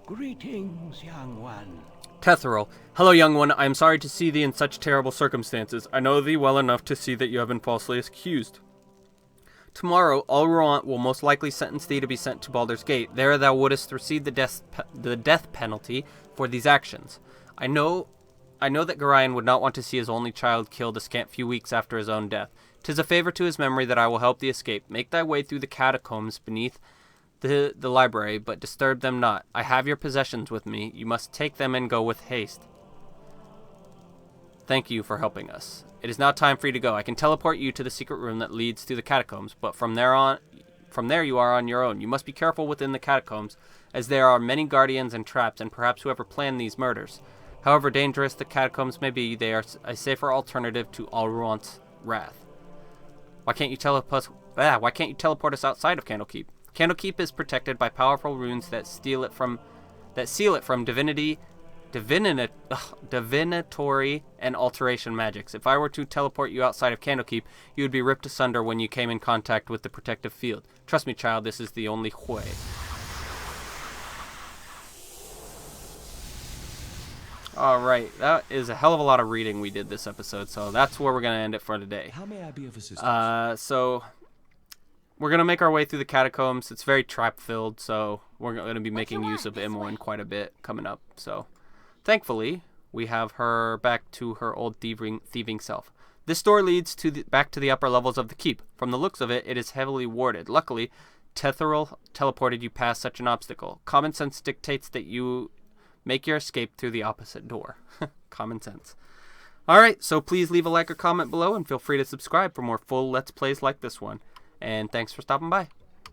Greetings, young one. Tetheril. Hello, young one. I am sorry to see thee in such terrible circumstances. I know thee well enough to see that you have been falsely accused. Tomorrow, Alruant will most likely sentence thee to be sent to Baldur's Gate. There thou wouldest receive the death penalty for these actions. I know that Gorion would not want to see his only child killed a scant few weeks after his own death. 'Tis a favor to his memory that I will help thee escape. Make thy way through the catacombs beneath the library, but disturb them not. I have your possessions with me. You must take them and go with haste. Thank you for helping us. It is now time for you to go. I can teleport you to the secret room that leads to the catacombs, but from there you are on your own. You must be careful within the catacombs, as there are many guardians and traps, and perhaps whoever planned these murders. However dangerous the catacombs may be, they are a safer alternative to Alruant's wrath. Why can't you teleport us outside of Candlekeep? Candlekeep is protected by powerful runes that seal it from divinatory and alteration magics. If I were to teleport you outside of Candlekeep, you would be ripped asunder when you came in contact with the protective field. Trust me, child, this is the only way. Alright, that is a hell of a lot of reading we did this episode, so that's where we're going to end it for today. How may I be of assistance? So we're going to make our way through the catacombs. It's very trap-filled, so we're going to be making use of Imoen quite a bit coming up. So thankfully, we have her back to her old thieving self. This door leads back to the upper levels of the keep. From the looks of it, it is heavily warded. Luckily, Tetheril teleported you past such an obstacle. Common sense dictates that you make your escape through the opposite door. Common sense. Alright, so please leave a like or comment below and feel free to subscribe for more full Let's Plays like this one. And thanks for stopping by.